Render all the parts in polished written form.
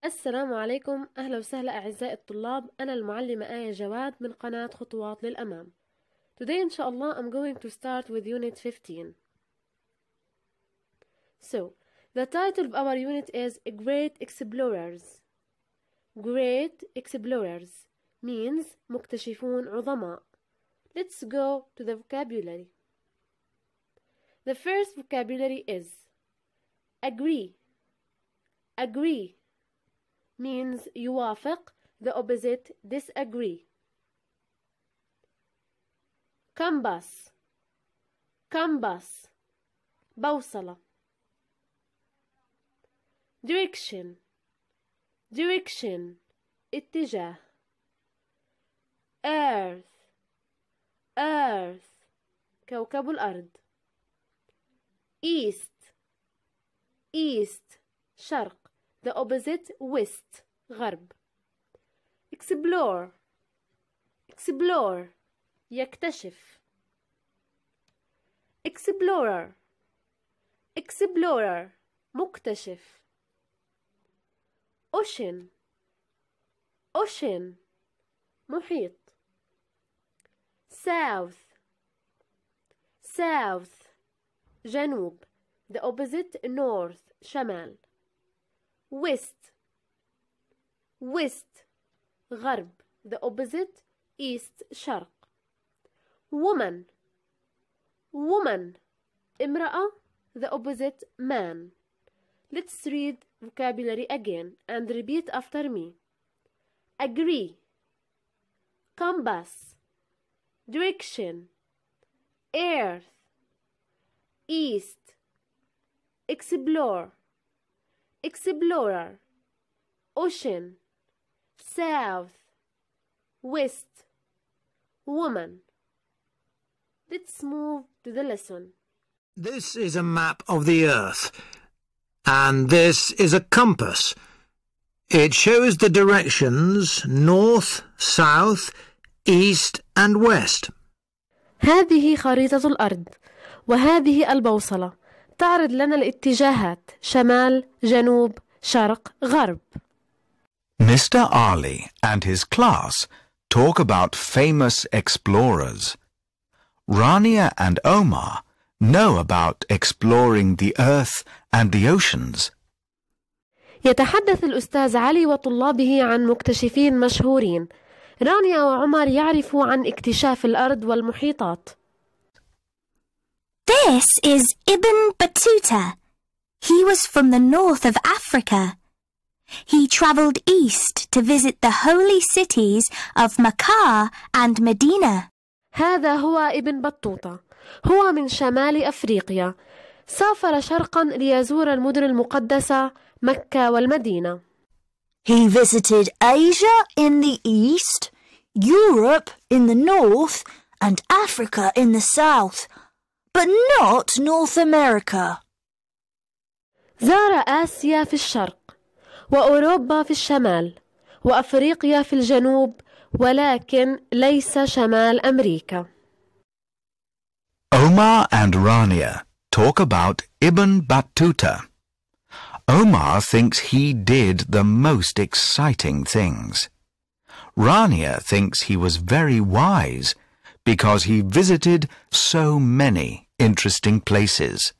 السلام عليكم، أهلا وسهلا أعزائي الطلاب. أنا المعلمة جواد من قناة خطوات للأمام. Today إن شاء الله I'm going to start with unit 15. So, the title of our unit is Great Explorers. Great Explorers means مكتشفون عظماء. Let's go to the vocabulary. The first vocabulary is agree. Agree means يوافق, the opposite disagree. Compass. Compass بوصلة. Direction. Direction اتجاه. Earth. Earth كوكب الأرض. East. East شرق, the opposite west غرب. Explore. Explore يكتشف. Explorer. Explorer مكتشف. Ocean. Ocean محيط. South. South جنوب, the opposite north شمال. West. West غرب, the opposite east شرق. Woman. Woman امرأة, the opposite man. Let's read vocabulary again and repeat after me. Agree. Compass. Direction. Earth. East. Explore. Explorer. Ocean. South. West. Woman. Let's move to the lesson. This is a map of the Earth, and this is a compass. It shows the directions north, south, east and west. هذه خريطة الأرض، وهذه البوصلة تعرض لنا الاتجاهات شمال، جنوب، شرق، غرب. Mr. Ali and his class talk about famous explorers. Rania and Omar know about exploring the earth and the oceans. يتحدث الأستاذ علي وطلابه عن مكتشفين مشهورين. رانيا وعمر يعرفوا عن اكتشاف الأرض والمحيطات. This is Ibn Battuta. He was from the north of Africa. He travelled east to visit the holy cities of Mecca and Medina. هذا هو ابن بطوطة. هو من شمال أفريقيا. سافر شرقا ليزور المدن المقدسة مكة والمدينة. He visited Asia in the east, Europe in the north, and Africa in the south, but not North America. زار آسيا في الشرق، وأوروبا في الشمال، وأفريقيا في الجنوب، ولكن ليس شمال أمريكا. Omar and Rania talk about Ibn Battuta. Omar thinks he did the most exciting things. Rania thinks he was very wise because he visited so many interesting places.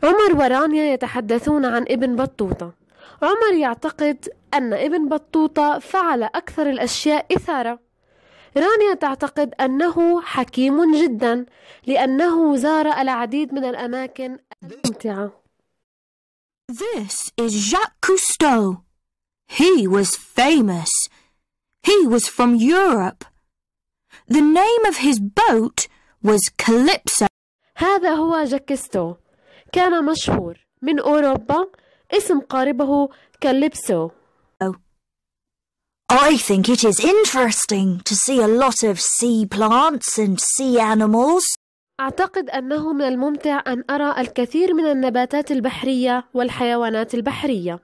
عمر ورانيا يتحدثون عن ابن بطوطة. عمر يعتقد أن ابن بطوطة فعل أكثر الأشياء إثارة. رانيا تعتقد أنه حكيم جدا لأنه زار العديد من الأماكن الممتعة. This is Jacques Cousteau. He was famous. He was from Europe. The name of his boat was Calypso. هذا هو جاك كوستو. كان مشهور من أوروبا. اسم قاربه كاليبسو. I think it is interesting to see a lot of sea plants and sea animals. أعتقد أنه من الممتع أن أرى الكثير من النباتات البحرية والحيوانات البحرية.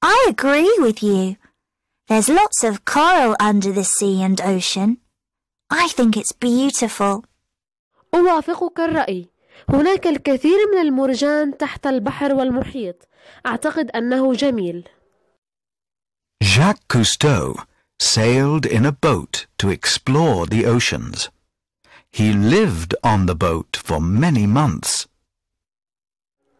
I agree with you. There's lots of coral under the sea and ocean. I think it's beautiful. أوافقك الرأي. هناك الكثير من المرجان تحت البحر والمحيط. أعتقد أنه جميل. Jacques Cousteau sailed in a boat to explore the oceans. He lived on the boat for many months.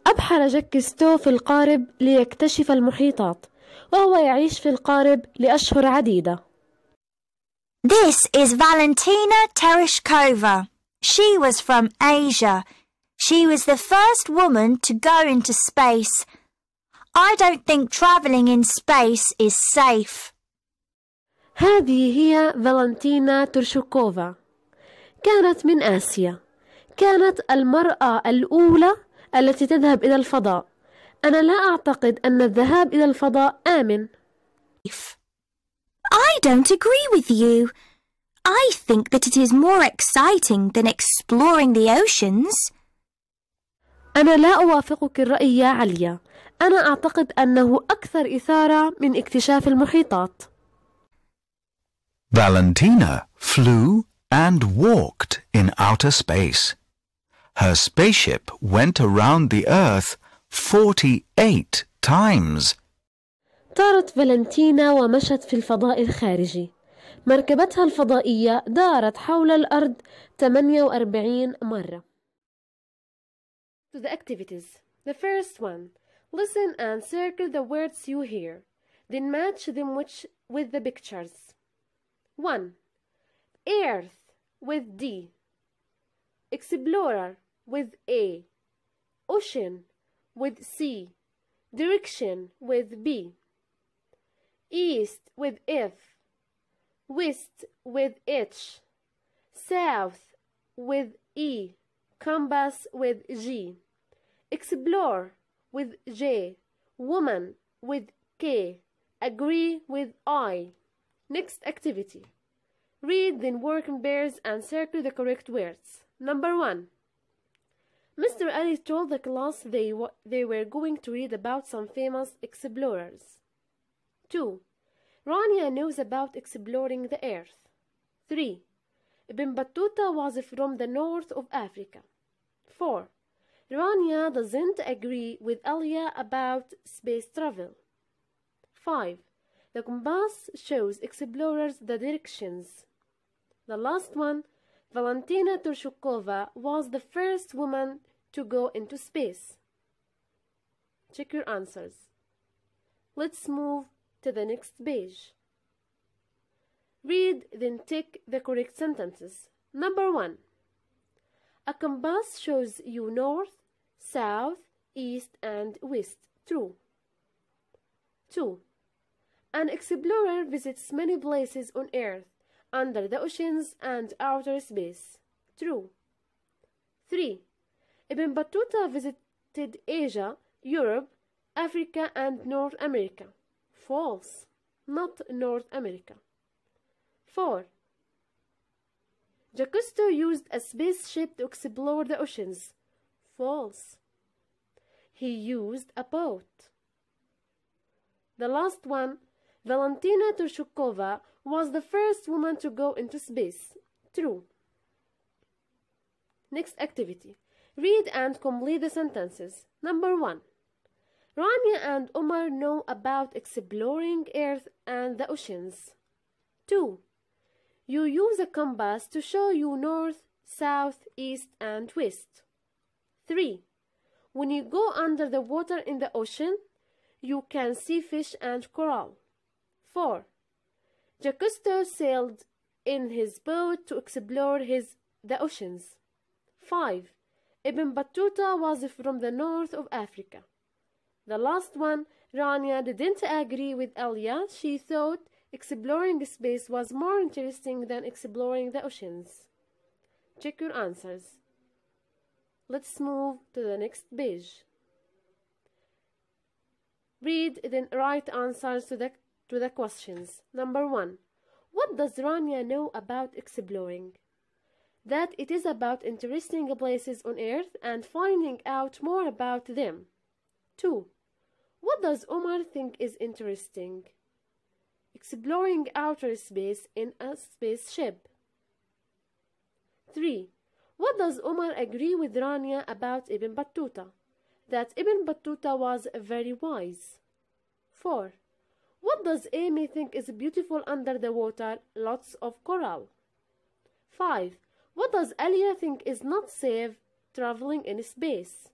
أبحر جاك كوستو في القارب ليكتشف المحيطات، وهو يعيش في القارب لأشهر عديدة. This is Valentina Tereshkova. She was from Asia. She was the first woman to go into space. I don't think traveling in space is safe. هذه هي فالنتينا ترشوكوفا. كانت من آسيا. كانت المرأة الأولى التي تذهب إلى الفضاء. أنا لا أعتقد أن الذهاب إلى الفضاء آمن. I don't agree with you. I think that it is more exciting than exploring the oceans. أنا لا أوافقك الرأي يا عليا. أنا أعتقد أنه أكثر إثارة من اكتشاف المحيطات. Valentina flew and walked in outer space. Her spaceship went around the Earth 48 times. طارت فالنتينا ومشت في الفضاء الخارجي. مركبتها الفضائية دارت حول الأرض 48 مرة. To the activities. The first one. Listen and circle the words you hear. Then match them with the pictures. 1. Earth with D. Explorer with A. Ocean with C. Direction with B. East with F. West with H. South with E. Compass with G. Explore with J. Woman with K. Agree with I. Next activity. Read, then work in pairs and circle the correct words. Number 1. Mr. Ali told the class they were going to read about some famous explorers. 2. Rania knows about exploring the earth. 3. Ibn Battuta was from the north of Africa. 4. Rania doesn't agree with Alia about space travel. 5. The compass shows explorers the directions. The last one, Valentina Tereshkova was the first woman to go into space. Check your answers. Let's move to the next page. Read, then tick the correct sentences. Number 1. A compass shows you north, south, east, and west. True. 2. An explorer visits many places on Earth, under the oceans and outer space. True. 3. Ibn Battuta visited Asia, Europe, Africa, and North America. False. Not North America. 4. Jacques Cousteau used a spaceship to explore the oceans. False. He used a boat. The last one, Valentina Tereshkova was the first woman to go into space. True. Next activity. Read and complete the sentences. Number 1. Rania and Omar know about exploring Earth and the oceans. 2. You use a compass to show you north, south, east, and west. 3. When you go under the water in the ocean, you can see fish and coral. 4. Jacques Cousteau sailed in his boat to explore the oceans. 5. Ibn Battuta was from the north of Africa. The last one, Rania didn't agree with Alia. She thought exploring space was more interesting than exploring the oceans. Check your answers. Let's move to the next page. Read, then write answers to the questions. Number 1. What does Rania know about exploring? That it is about interesting places on Earth and finding out more about them. 2. What does Omar think is interesting? Exploring outer space in a spaceship. 3. What does Omar agree with Rania about Ibn Battuta? That Ibn Battuta was very wise. 4. What does Amy think is beautiful under the water? Lots of coral. 5. What does Alia think is not safe? Traveling in space.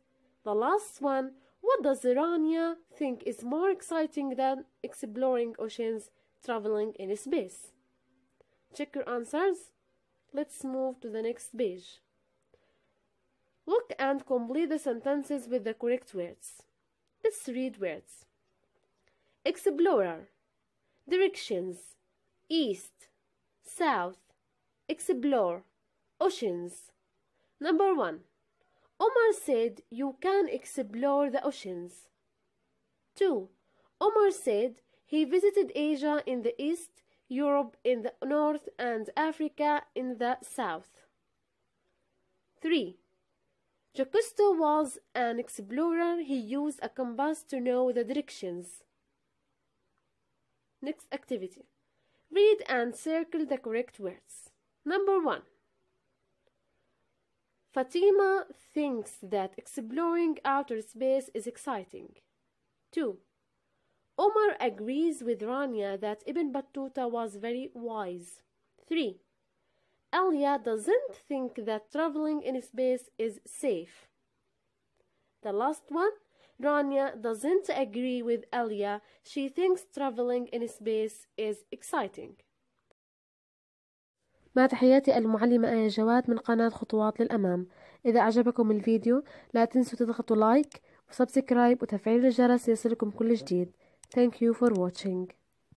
The last one, what does Rania think is more exciting than exploring oceans? Traveling in space. Check your answers. Let's move to the next page. Look and complete the sentences with the correct words. Let's read words. Explorer, directions, east, south, explore, oceans. Number 1. Omar said you can explore the oceans. 2. Omar said he visited Asia in the east, Europe in the north, and Africa in the south. 3. Jacusto was an explorer. He used a compass to know the directions. Next activity. Read and circle the correct words. Number 1. Fatima thinks that exploring outer space is exciting. 2. Omar agrees with Rania that Ibn Battuta was very wise. 3. Alia doesn't think that traveling in space is safe. The last one, Rania doesn't agree with Alia. She thinks traveling in space is exciting. مع تحياتي المعلمة آية جواد من قناة خطوات للأمام. إذا أعجبكم الفيديو لا تنسوا تضغطوا لايك وسبسكرايب وتفعيل الجرس ليصلكم كل جديد. Thank you for watching.